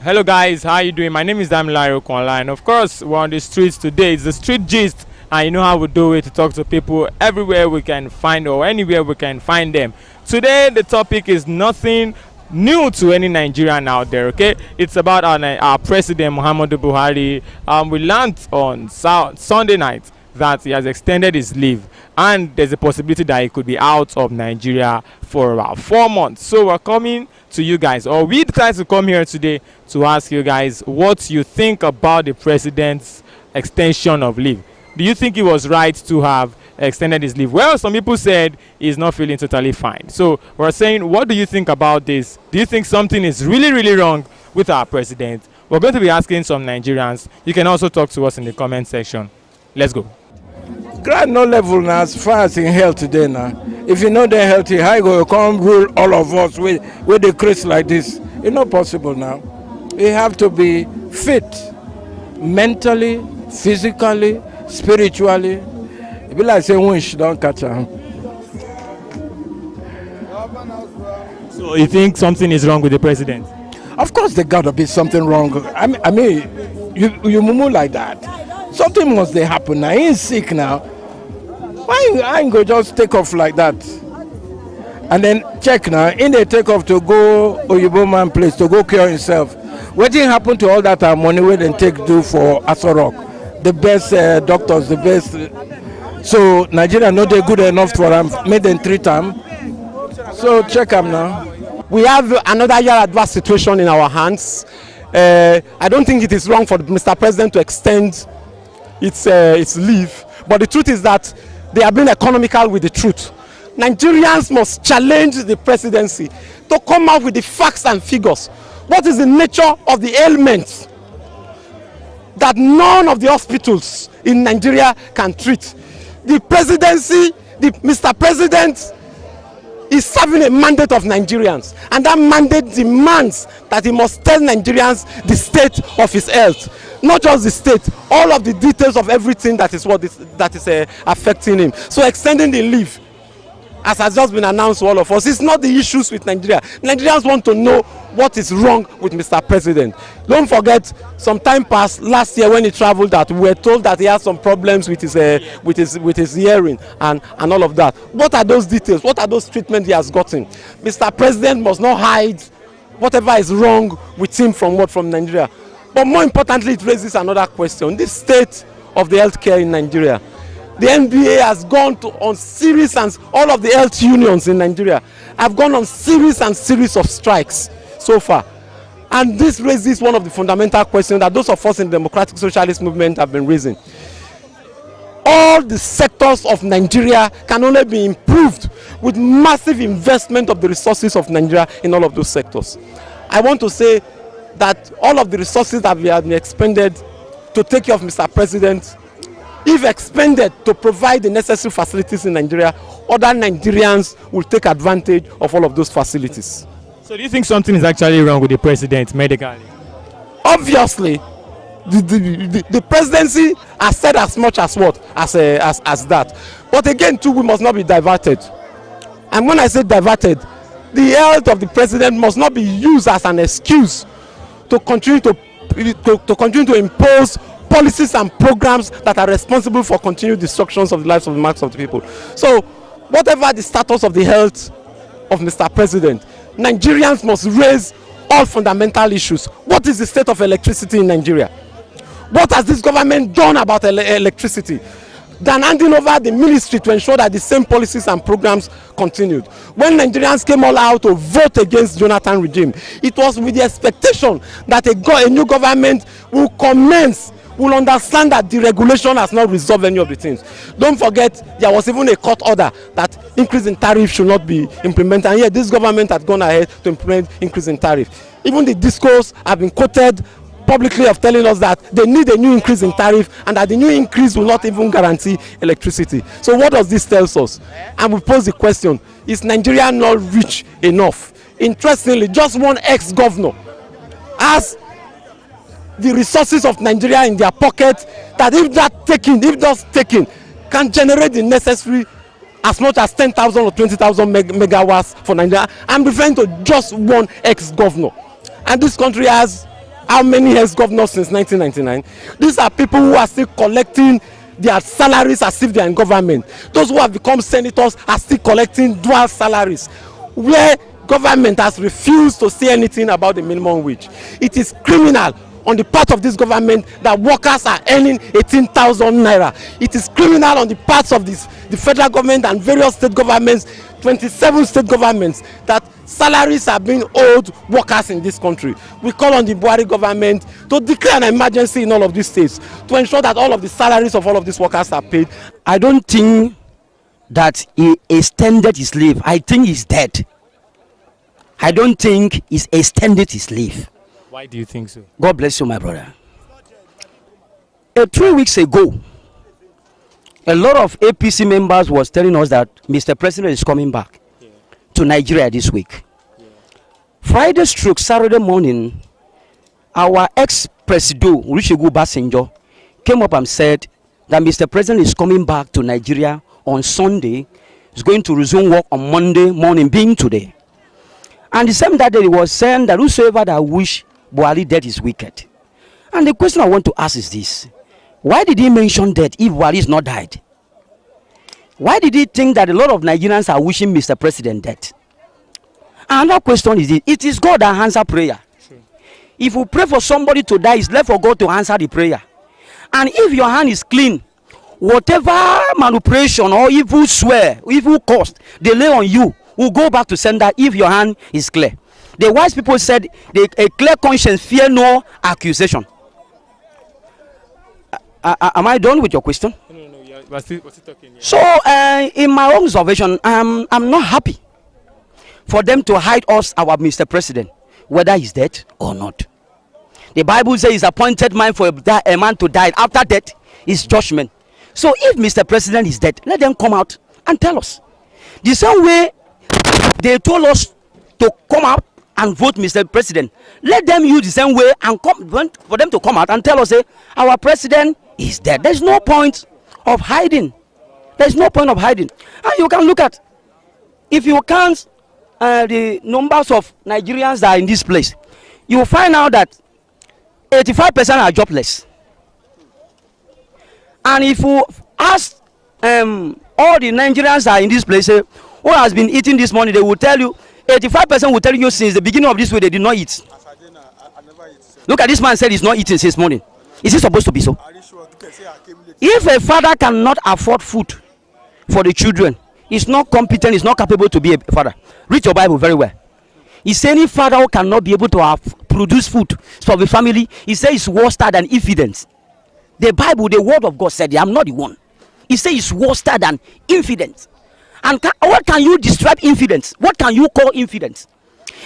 Hello guys, how you doing? My name is Damilare Okonla, and of course we're on the streets today. It's the street gist, and you know how we do it, to talk to people everywhere we can find or anywhere we can find them. Today the topic is nothing new to any Nigerian out there, okay? It's about our president Muhammadu Buhari. We learned on Sunday night that he has extended his leave, and there's a possibility that he could be out of Nigeria for about 4 months. So we're coming to you guys, or we decided to come here today to ask you guys what you think about the president's extension of leave. Do you think it was right to have extended his leave? Well, some people said he's not feeling totally fine. So we're saying, what do you think about this? Do you think something is really wrong with our president? We're going to be asking some Nigerians. You can also talk to us in the comment section. Let's go. Grand no level now, as far as in health today now. If you know they're healthy, how you go come rule all of us with the craze like this? It's not possible now. You have to be fit mentally, physically, spiritually. It be like saying wish don't catch her. So you think something is wrong with the president? Of course there gotta be something wrong. I mean you mumu like that. Something must they happen now. He ain't sick now. Why I ain't go just take off like that? And then check now. In they take off to go Oyibo man place to go cure himself. What did happen to all that money we then take do for Asorok? The best doctors, the best. So Nigeria not they good enough for them. Made them treat them. So check them now. We have another year adverse situation in our hands. I don't think it is wrong for Mr. President to extend its leave, but the truth is that they are being economical with the truth. Nigerians must challenge the presidency to come out with the facts and figures. What is the nature of the ailments that none of the hospitals in Nigeria can treat? The presidency, Mr. President is serving a mandate of Nigerians, and that mandate demands that he must tell Nigerians the state of his health. Not just the state, all of the details of everything that is affecting him. So extending the leave, as has just been announced to all of us, is not the issues with Nigeria. Nigerians want to know what is wrong with Mr. President. Don't forget, some time passed last year when he traveled, that we were told that he had some problems with his hearing and all of that. What are those details? What are those treatments he has gotten? Mr. President must not hide whatever is wrong with him from Nigeria. But more importantly, it raises another question: the state of the healthcare in Nigeria. The NBA has gone on series, and all of the health unions in Nigeria have gone on series of strikes so far. And this raises one of the fundamental questions that those of us in the democratic socialist movement have been raising. All the sectors of Nigeria can only be improved with massive investment of the resources of Nigeria in all of those sectors. I want to say that all of the resources that we have been expended to take care of Mr. President, if expended to provide the necessary facilities in Nigeria, other Nigerians will take advantage of all of those facilities. So do you think something is actually wrong with the president medically? Obviously, the presidency has said as much as that. But again too, we must not be diverted. And when I say diverted, the health of the president must not be used as an excuse to continue to impose policies and programs that are responsible for continued destructions of the lives of the masses of the people. So whatever the status of the health of Mr. President, Nigerians must raise all fundamental issues. What is the state of electricity in Nigeria? What has this government done about electricity? Than handing over the ministry to ensure that the same policies and programs continued. When Nigerians came all out to vote against Jonathan regime, it was with the expectation that a new government will understand that the regulation has not resolved any of the things. Don't forget, there was even a court order that increase in tariff should not be implemented, and yet this government had gone ahead to implement increase in tariff. Even the discourse have been quoted publicly of telling us that they need a new increase in tariff, and that the new increase will not even guarantee electricity. So what does this tell us? And we pose the question, is Nigeria not rich enough? Interestingly, just one ex-governor has the resources of Nigeria in their pocket, that if that's taken, can generate the necessary as much as 10,000 or 20,000 megawatts for Nigeria. I'm referring to just one ex-governor. And this country has how many ex-governors since 1999? These are people who are still collecting their salaries as if they are in government. Those who have become senators are still collecting dual salaries, where government has refused to say anything about the minimum wage. It is criminal on the part of this government that workers are earning 18,000 naira. It is criminal on the parts of the federal government and various state governments, 27 state governments, that salaries are being owed workers in this country. We call on the Buhari government to declare an emergency in all of these states to ensure that all of the salaries of all of these workers are paid. I don't think that he extended his leave. I think he's dead. I don't think he's extended his leave. Why do you think so? God bless you, my brother. 3 weeks ago, a lot of APC members was telling us that Mr. President is coming back to Nigeria this week. Friday stroke Saturday morning, our ex-president Olusegun Obasanjo came up and said that Mr. President is coming back to Nigeria on Sunday. He's going to resume work on Monday morning, being today. And the same that day he was saying that whosoever that wish Buhari dead is wicked. And the question I want to ask is this: why did he mention death if Buhari is not died? Why did he think that a lot of Nigerians are wishing Mr. President dead? Another question is this: it is God that answers prayer. Sure. If you pray for somebody to die, it's left for God to answer the prayer. And if your hand is clean, whatever manipulation or evil swear, evil cost they lay on you will go back to sender if your hand is clear. The wise people said, a clear conscience fear no accusation. Am I done with your question? No, yeah, we're still talking. Yeah. So, in my own observation, I'm not happy for them to hide us, our Mr. President, whether he's dead or not. The Bible says it's appointed man for a man to die. After death is judgment. So, if Mr. President is dead, let them come out and tell us. The same way they told us to come out and vote Mr. President, let them use the same way and for them to come out and tell us, our president is dead. There's no point of hiding. There's no point of hiding. And you can look at, if you count the numbers of Nigerians that are in this place, you will find out that 85% are jobless. And if you ask all the Nigerians that are in this place, who has been eating this morning, they will tell you, 85% will tell you since the beginning of this week they did not eat. Look at this man said he's not eating since morning. Is it supposed to be so? If a father cannot afford food for the children, he's not competent, he's not capable to be a father. Read your Bible very well. He said any father who cannot be able to produce food for the family, he says it's worse than infidels. The Bible, the word of God said, I'm not the one. He says it's worse than infidels. And what can you describe infidels? What can you call infidels?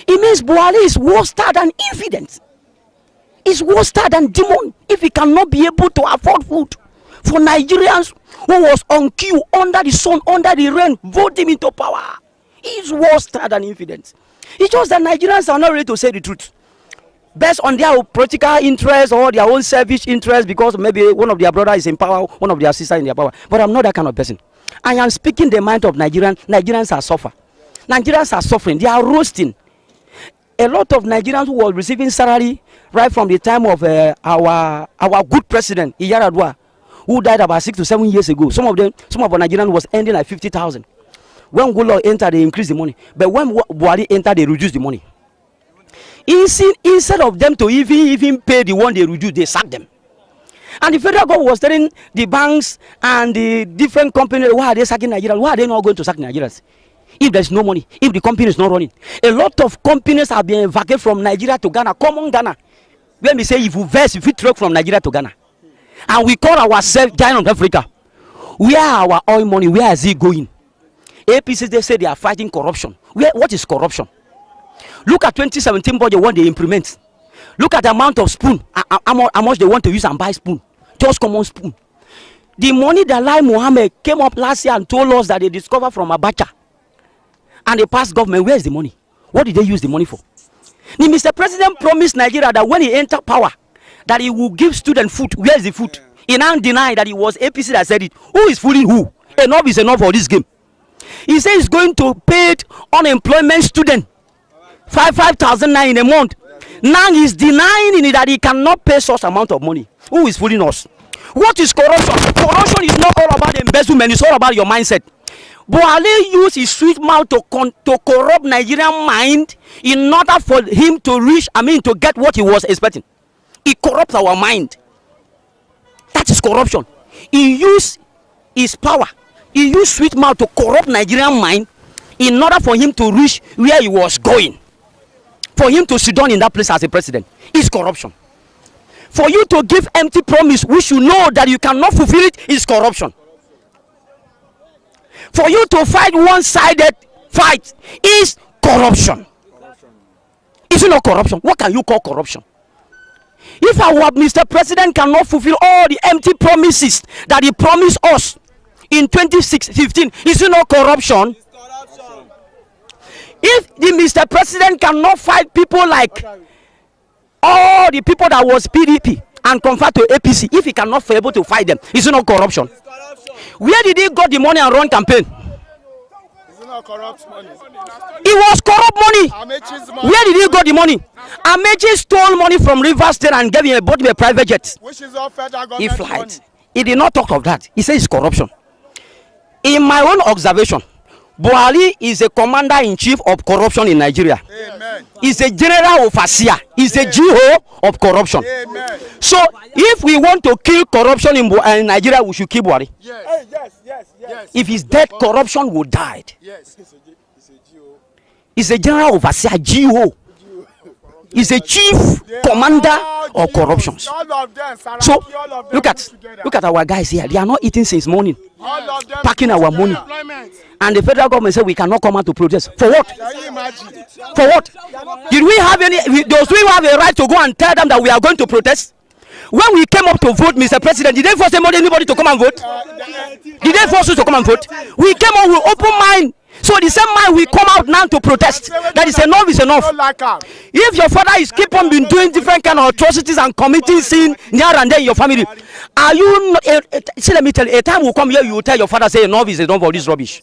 It means Buhari is worse than infidels. It's worse than demon if he cannot be able to afford food for Nigerians who was on queue under the sun, under the rain, vote him into power. He's worse than infidels. It's just that Nigerians are not ready to say the truth, based on their political interest or their own selfish interest, because maybe one of their brother is in power, one of their sister in their power. But I'm not that kind of person. I am speaking the mind of Nigerians. Nigerians are suffering. Nigerians are suffering. They are roasting. A lot of Nigerians who were receiving salary right from the time of our good president Iyaradua, who died about 6 to 7 years ago. Some of our Nigerians was ending like 50,000. When Goodluck entered, they increased the money. But when Buhari entered, they reduced the money. Instead of them to even pay the one they reduced, they sacked them. And the federal government was telling the banks and the different companies, why are they sacking Nigerians? Why are they not going to sack Nigerians? If there's no money, if the company is not running. A lot of companies have been evacuated from Nigeria to Ghana, common Ghana. When we say if we truck from Nigeria to Ghana, and we call ourselves Giant of Africa, where are our oil money? Where is it going? APCs, they say they are fighting corruption. What is corruption? Look at 2017 budget, what they implement. Look at the amount of spoon, how much they want to use and buy spoon. Just common spoon. The money that Lai Mohammed came up last year and told us that they discovered from Abacha and the past government, where is the money? What did they use the money for? The Mr. President promised Nigeria that when he entered power, that he will give students food. Where is the food? He now denied that it was APC that said it. Who is fooling who? Enough is enough for this game. He says he's going to pay unemployment student 5,000 in a month. Now he's denying that he cannot pay such amount of money. Who is fooling us? What is corruption? Corruption is not all about embezzlement, it's all about your mindset. Buhari used his sweet mouth to corrupt Nigerian mind in order for him to reach, to get what he was expecting. He corrupts our mind. That is corruption. He used his power. He used sweet mouth to corrupt Nigerian mind in order for him to reach where he was going. For him to sit down in that place as a president is corruption. For you to give empty promise which you know that you cannot fulfill it is corruption. For you to fight one-sided fight is corruption. Is it not corruption? What can you call corruption? If our Mr. President cannot fulfill all the empty promises that he promised us in 2015, is it not corruption? If the Mr. President cannot fight people like all the people that was PDP and convert to APC, if he cannot be able to fight them, is it not corruption? Where did he got the money and run campaign? Is it not corrupt money? It was corrupt money. Where did he got the money? Amechi stole money from Rivers State and gave him a private jet. Which is all federal government He flight. money. He did not talk of that. He says it's corruption. In my own observation, Buhari is a commander-in-chief of corruption in Nigeria. Amen. He's a general overseer. He's a GO of corruption. Amen. So, if we want to kill corruption in Nigeria, we should kill Buhari. Yes. Yes. If he's dead, corruption will die. Yes. He's a general overseer, GO. He's a chief commander of corruption. So, look at our guys here. They are not eating since morning, packing our money. And the federal government said we cannot come out to protest. For what? For what? Did we have does we have a right to go and tell them that we are going to protest? When we came up to vote, Mr. President, did they force anybody to come and vote? Did they force us to come and vote? We came out with open mind. So the same mind we come out now to protest. That is enough is enough. If your father is keep on been doing different kind of atrocities and committing sin here and there in your family, are you not, see, let me tell you, a time will come here you will tell your father, say enough is enough of this rubbish.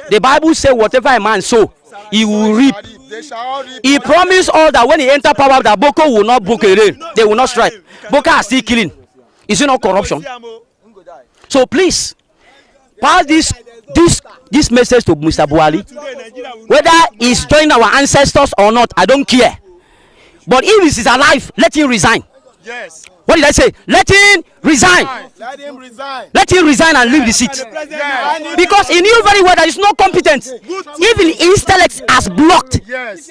The Bible says whatever a man sow, he will reap. He promised all that when he enter power that Boko will not book again. They will not strike. Boko are still killing. Is it not corruption? So please pass this message to Mr. Buhari. Whether he's joining our ancestors or not, I don't care. But if he is alive, let him resign. Yes. What did I say? Let him resign. Let him resign. Let him resign and leave the seat. Yes. Because he knew very well that he's not competent. Even his intellect has blocked. Yes.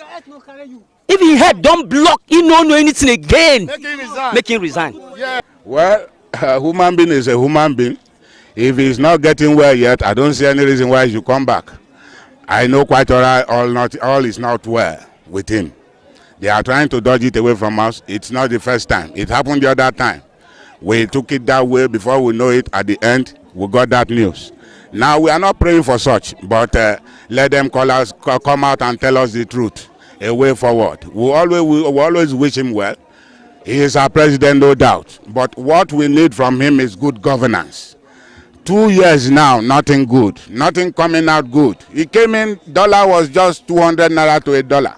If his head don't block, he don't know anything again. Make him resign. Make him resign. Yeah. Well, a human being is a human being. If he's not getting well yet, I don't see any reason why he should come back. I know quite all right, all is not well with him. They are trying to dodge it away from us. It's not the first time. It happened the other time. We took it that way. Before we know it, at the end, we got that news. Now, we are not praying for such, but let them come out and tell us the truth, a way forward. We always wish him well. He is our president, no doubt. But what we need from him is good governance. 2 years now, nothing good. Nothing coming out good. He came in, dollar was just 200 naira to $1.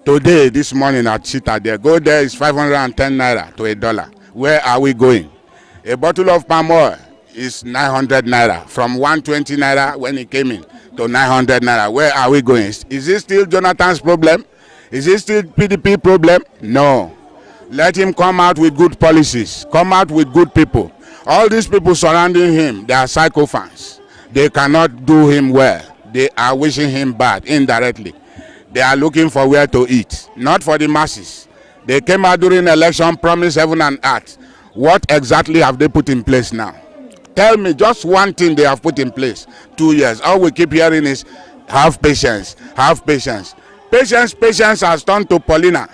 Today, this morning at Chita, there go there is 510 naira to $1. Where are we going? A bottle of palm oil is 900 naira, from 120 naira when he came in to 900 naira. Where are we going? Is it still Jonathan's problem? Is it still PDP problem? No. Let him come out with good policies. Come out with good people. All these people surrounding him, they are psychophants. They cannot do him well. They are wishing him bad indirectly. They are looking for where to eat, not for the masses. They came out during election, promised heaven and earth. What exactly have they put in place now? Tell me just one thing they have put in place. 2 years. All we keep hearing is have patience, have patience. Patience has turned to Paulina.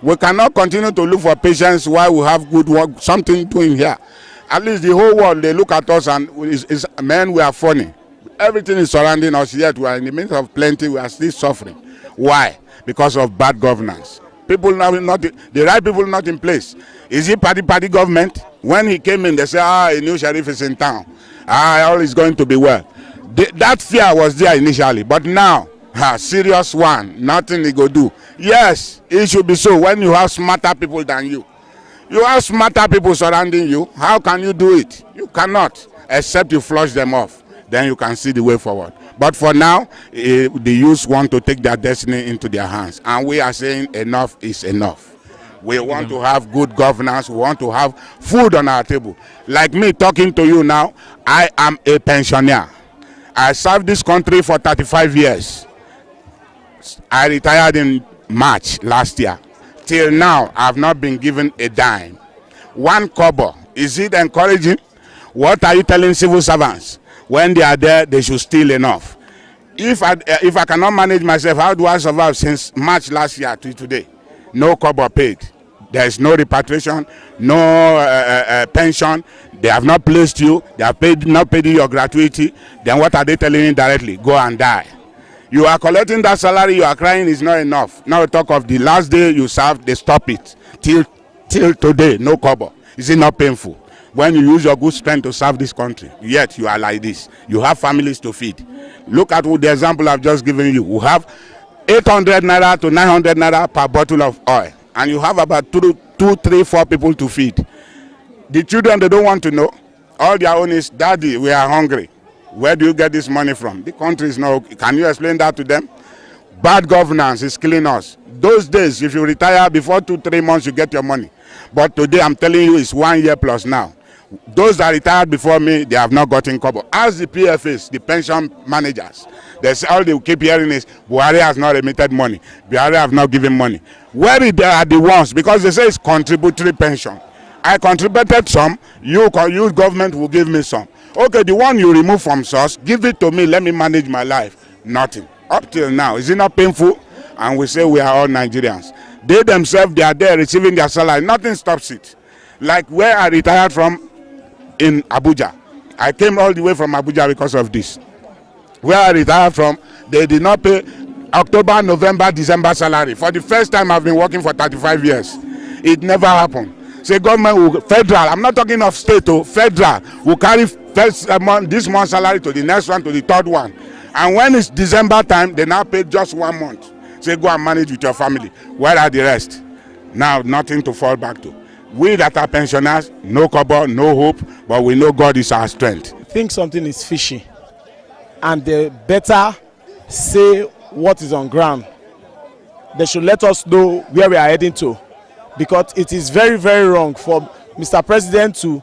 We cannot continue to look for patience while we have good work, something doing here. At least the whole world, they look at us and man, we are funny. Everything is surrounding us, yet we are in the midst of plenty, we are still suffering. Why? Because of bad governance. People not the right people not in place. Is it party government? When he came in, they say, a new sheriff is in town. All is going to be well. That fear was there initially, but now Serious one, nothing he go do. Yes, it should be so when you have smarter people than you. You have smarter people surrounding you. How can you do it? You cannot, except you flush them off. Then you can see the way forward. But for now, the youth want to take their destiny into their hands. And we are saying enough is enough. We want to have good governance. We want to have food on our table. Like me talking to you now, I am a pensioner. I served this country for 35 years. I retired in March last year. Till now, I have not been given a dime. 1 kobo. Is it encouraging? What are you telling civil servants? When they are there, they should steal enough. If I cannot manage myself, how do I survive since March last year to today? No kobo paid. There is no repatriation, no pension. They have not placed you. They have not paid you your gratuity. Then what are they telling you directly? Go and die. You are collecting that salary, you are crying is not enough. Now talk of the last day you served, they stop it. Till today, no kobo. Is it not painful? When you use your good strength to serve this country, yet you are like this. You have families to feed. Look at the example I've just given you. We have 800 naira to 900 naira per bottle of oil. And you have about 2, 3, 4 people to feed. The children, they don't want to know. All their own is, Daddy, we are hungry. Where do you get this money from? The country is not. Can you explain that to them? Bad governance is killing us. Those days, if you retire before 2, 3 months, you get your money. But today, I'm telling you, it's 1 year plus now. Those that retired before me, they have not gotten kobo. As the PFAs, the pension managers, that's all they keep hearing is Buhari has not remitted money. Buhari have not given money. Where are the ones? Because they say it's contributory pension. I contributed some. You government will give me some. Okay, the one you remove from source, give it to me. Let me manage my life. Nothing. Up till now, is it not painful? And we say we are all Nigerians. They themselves, they are there receiving their salary. Nothing stops it. Like where I retired from in Abuja. I came all the way from Abuja because of this. Where I retired from, they did not pay October, November, December salary. For the first time, I've been working for 35 years. It never happened. Say government will, federal, I'm not talking of state, federal will carry this month's salary to the next one, to the third one. And when it's December time, they now pay just 1 month. Say go and manage with your family. Where are the rest? Now, nothing to fall back to. We that are pensioners, no kobo, no hope, but we know God is our strength. I think something is fishy, and they better say what is on ground. They should let us know where we are heading to, because it is very, very wrong for Mr. President to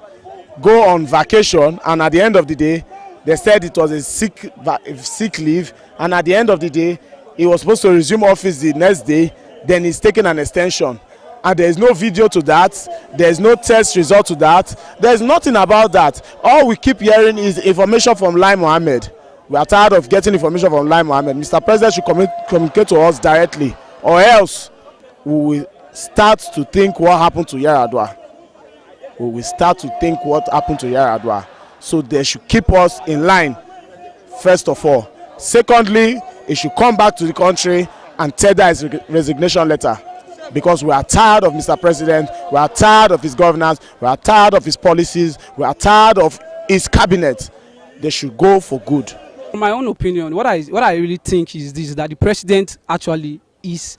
go on vacation, and at the end of the day, they said it was a sick leave, and at the end of the day, he was supposed to resume office the next day. Then he's taking an extension. And there is no video to that, there is no test result to that, there is nothing about that. All we keep hearing is information from Lai Mohammed. We are tired of getting information from Lai Mohammed. Mr. President should communicate to us directly, or else we will start to think what happened to Yaradua. We will start to think what happened to Yaradua. So they should keep us in line, first of all. Secondly, he should come back to the country and tender his resignation letter. Because we are tired of Mr. President, we are tired of his governance, we are tired of his policies, we are tired of his cabinet. They should go for good. In my own opinion, what I really think is this: that the president actually is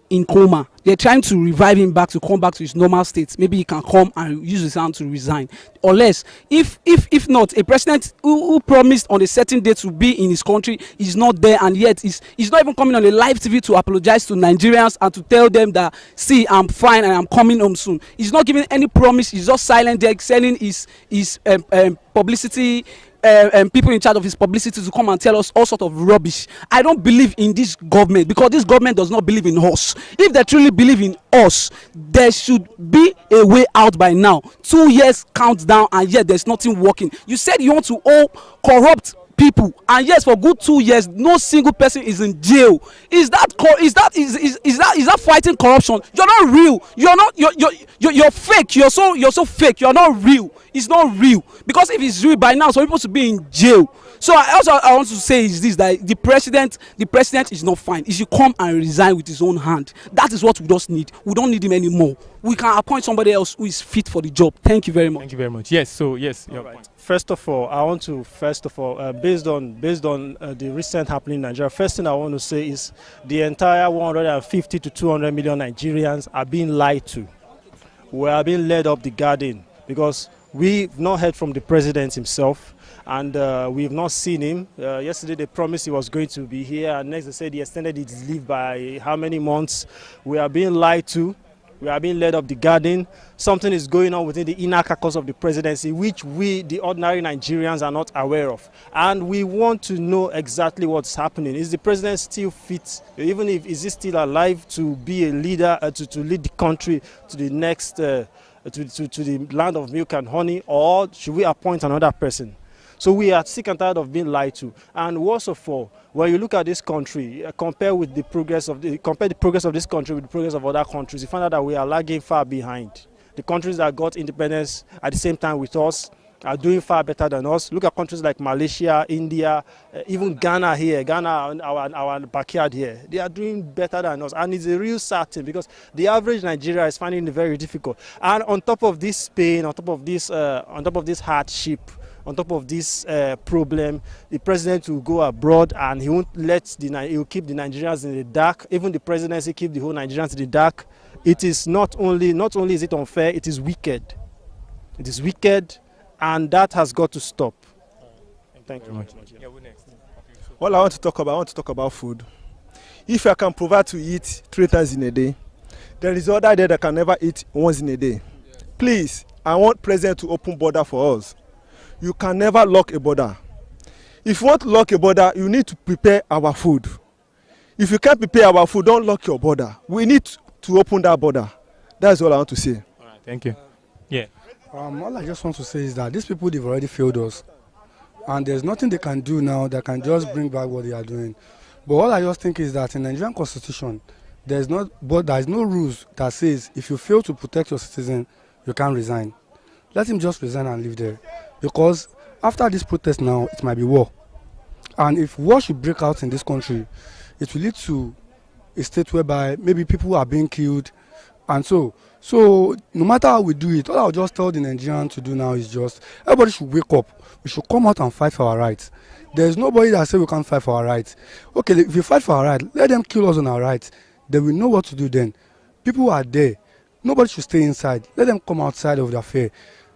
in coma. They're trying to revive him back to come back to his normal state. Maybe he can come and use his hand to resign. Unless, if not, a president who promised on a certain day to be in his country is not there, and yet he's not even coming on a live TV to apologize to Nigerians and to tell them that, see, I'm fine and I'm coming home soon. He's not giving any promise. He's just silent there, selling his publicity. People in charge of his publicity to come and tell us all sort of rubbish. I don't believe in this government, because this government does not believe in us. If they truly believe in us, there should be a way out by now. 2 years countdown, and yet there's nothing working. You said you want to all corrupt people, and yes, for good 2 years, no single person is in jail. Is that fighting corruption? You're not real. You're fake. You're so fake. You're not real. It's not real, because if it's real by now, some people should be in jail. So I want to say is this: that the president is not fine. He should come and resign with his own hand. That is what we just need. We don't need him anymore. we can appoint somebody else who is fit for the job. Thank you very much. Thank you very much. Yes, so yes, your point. First of all, I want to based on the recent happening in Nigeria, first thing I want to say is the entire 150 to 200 million Nigerians are being lied to. We are being led up the garden because we've not heard from the president himself, and we've not seen him. Yesterday they promised he was going to be here, and next they said he extended his leave by how many months. We are being lied to. We are being led up the garden. Something is going on within the inner caucus of the presidency, which we, the ordinary Nigerians, are not aware of. And we want to know exactly what's happening. Is the president still fit? Even if is he still alive to be a leader, to lead the country to the next, to the land of milk and honey, or should we appoint another person? So we are sick and tired of being lied to. And worst of all, when you look at this country, compare the progress of this country with the progress of other countries, you find out that we are lagging far behind. The countries that got independence at the same time with us are doing far better than us. Look at countries like Malaysia, India, even Ghana here, our backyard here. They are doing better than us, and it's a real certain because the average Nigeria is finding it very difficult. And on top of this pain, on top of this hardship, on top of this problem, the president will go abroad and he won't he will keep the Nigerians in the dark. Even the presidency keep the whole Nigerians in the dark. It is not only is it unfair, it is wicked. It is wicked, and that has got to stop. Thank you very much. What I want to talk about food. If I can provide to eat 3 times in a day, there is other day that can never eat once in a day. Please, I want president to open border for us. You can never lock a border. If you want to lock a border, you need to prepare our food. If you can't prepare our food, don't lock your border. We need to open that border. That's all I want to say. All right, thank you. Yeah. All I just want to say is that these people, they've already failed us. And there's nothing they can do now that can just bring back what they are doing. But all I just think is that in the Nigerian constitution, there is no rules that says if you fail to protect your citizen, you can't resign. Let him just resign and live there. Because after this protest now, it might be war. And if war should break out in this country, it will lead to a state whereby maybe people are being killed. And so no matter how we do it, all I'll just tell the Nigerians to do now is just, everybody should wake up. We should come out and fight for our rights. There's nobody that says we can't fight for our rights. Okay, if you fight for our rights, let them kill us on our rights. Then we know what to do then. People are there. Nobody should stay inside. Let them come outside of the affair.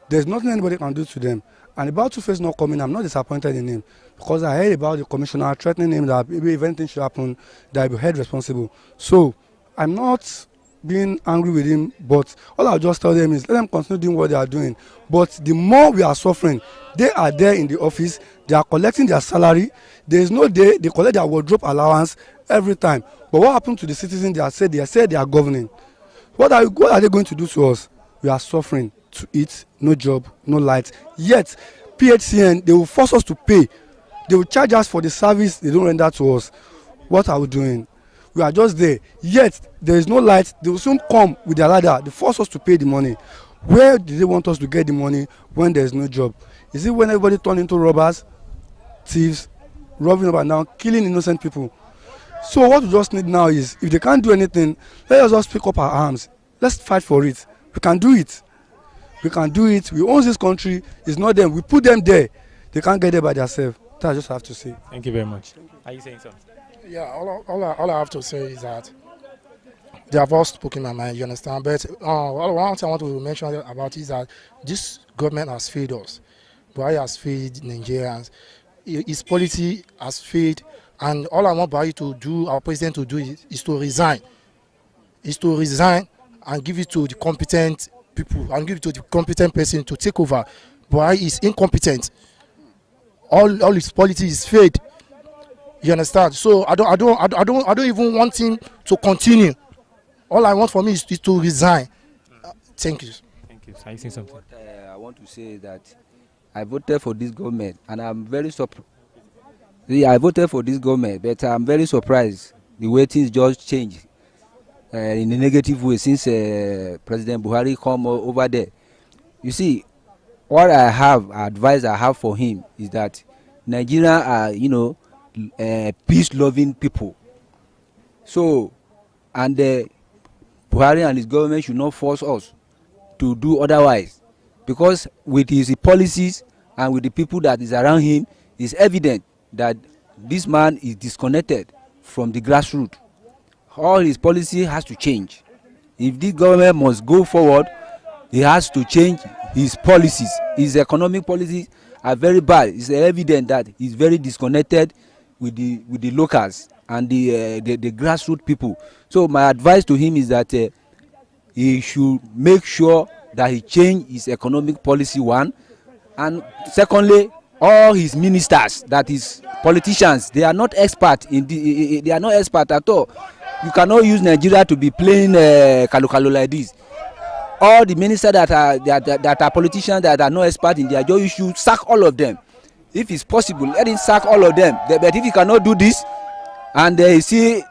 There's nothing anybody can do to them. And about Two-Face not coming, I'm not disappointed in him. Because I heard about the commissioner threatening him that maybe if anything should happen, that he'll be held responsible. So, I'm not being angry with him, but all I'll just tell them is let them continue doing what they are doing. But the more we are suffering, they are there in the office, they are collecting their salary. There is no day they collect their wardrobe allowance every time. But what happened to the citizens? They said they are governing. What are they going to do to us? We are suffering to eat, no job, no light. Yet, PHCN, they will force us to pay. They will charge us for the service they don't render to us. What are we doing? We are just there. Yet, there is no light. They will soon come with their ladder. They force us to pay the money. Where do they want us to get the money when there is no job? Is it when everybody turn into robbers, thieves, robbing up and down, killing innocent people? So what we just need now is, if they can't do anything, let us just pick up our arms. Let's fight for it. We can do it. We can do it. We own this country. It's not them. We put them there. They can't get there by themselves. That I just have to say. Thank you very much. Are you saying something? Yeah, all I have to say is that they have all spoken my mind, you understand? But one thing I want to mention about is that this government has failed us. Buhari has failed Nigerians. His policy has failed. And all I want Buhari to do, our president to do, is to resign. Is to resign and give it to the competent people and give it to the competent person to take over. Buhari is incompetent. All his policy is failed. You understand? So I don't even want him to continue. All I want for me is to resign. Thank you. Thank you. Are you saying something? What I want to say is that I voted for this government, and I'm very surprised. I voted for this government, but I'm very surprised the way things just changed in a negative way since President Buhari come over there. You see, what advice I have for him is that Nigeria are, peace-loving people. So, and Buhari and his government should not force us to do otherwise, because with his policies and with the people that is around him, it's evident that this man is disconnected from the grassroots. All his policy has to change. If this government must go forward, he has to change his policies. His economic policies are very bad. It's evident that he's very disconnected with the locals and the grassroots people. So my advice to him is that he should make sure that he change his economic policy, one, and secondly, all his ministers, that is politicians, they are not expert in they are not expert at all. You cannot use Nigeria to be playing kalu like this. All the ministers that are politicians that are not expert in their job, you should sack all of them. If it's possible, let him sack all of them. But if he cannot do this, and he still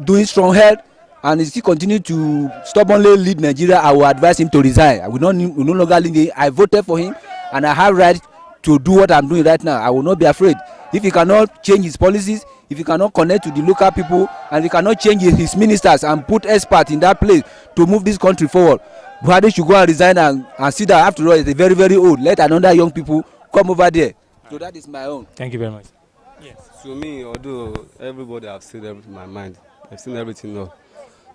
doing strong head, and he still continue to stubbornly lead Nigeria, I will advise him to resign. I will no longer lead him. I voted for him, and I have right to do what I'm doing right now. I will not be afraid. If he cannot change his policies, if he cannot connect to the local people, and he cannot change his ministers and put experts in that place to move this country forward, Buhari should go and resign and see that after all, he's very, very old. Let another young people come over there. So that is my own. Thank you very much. Yes. To me, although everybody have said everything in my mind, I've seen everything now.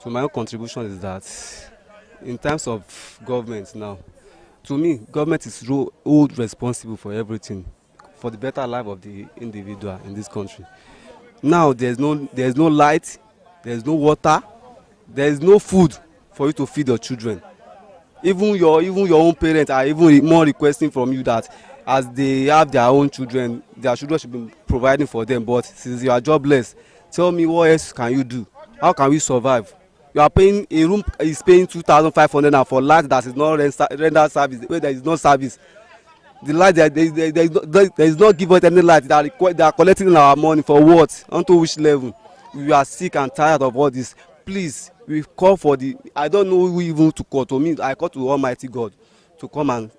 So my own contribution is that in terms of government now, to me, government is responsible for everything, for the better life of the individual in this country. Now there's no light, there's no water, there's no food for you to feed your children. Even your own parents are even more requesting from you that as they have their own children, their children should be providing for them. But since you are jobless, tell me what else can you do? How can we survive? You are paying, a room is paying 2,500 and for light that is not render service, where there is no service. The light there is not given any light. They are collecting our money for what? Unto which level? We are sick and tired of all this. Please, we call for I don't know who even to call. To me, I call to Almighty God to come and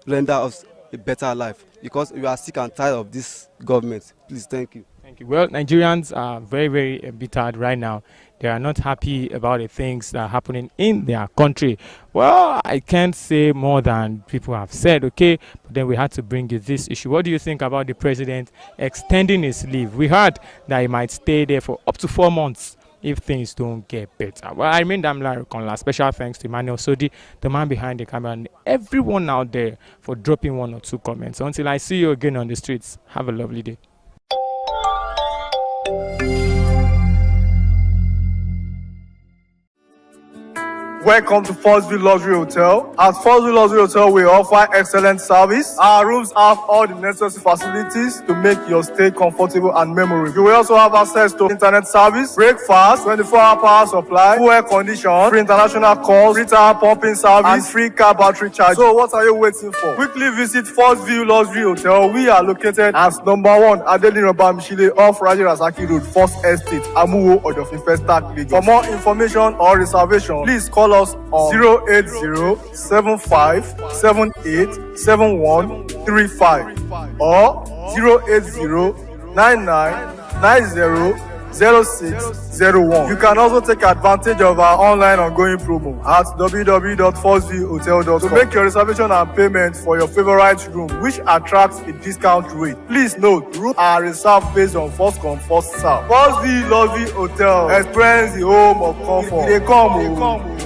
render us a better life, because we are sick and tired of this government. Please, thank you. Thank you. Well, Nigerians are very, very embittered right now. They are not happy about the things that are happening in their country. Well, I can't say more than people have said, okay? But then we had to bring you this issue. What do you think about the president extending his leave? We heard that he might stay there for up to 4 months if things don't get better. Well, I mean, special thanks to Emmanuel Sodi, the man behind the camera, and everyone out there for dropping 1 or 2 comments. Until I see you again on the streets, have a lovely day. Welcome to Forstview Luxury Hotel. At Forstview Luxury Hotel, we offer excellent service. Our rooms have all the necessary facilities to make your stay comfortable and memorable. You will also have access to internet service, breakfast, 24-hour power supply, full air condition, free international calls, free tire pumping service, and free car battery charge. So what are you waiting for? Quickly visit Forstview Luxury Hotel. We are located at number 1 Adeline Bamishile off Raji Rasaki Road, First Estate, Amuwo, Odofin Festac, Lagos. For more information or reservation, please call us on 08075787135 or 08099900601. You can also take advantage of our online ongoing promo at www.forceviewhotel.com to make your reservation and payment for your favorite room, which attracts a discount rate. Please note, rooms are reserved based on first come, first serve. Forstview Luxury Hotel. Experience the home of comfort. They come.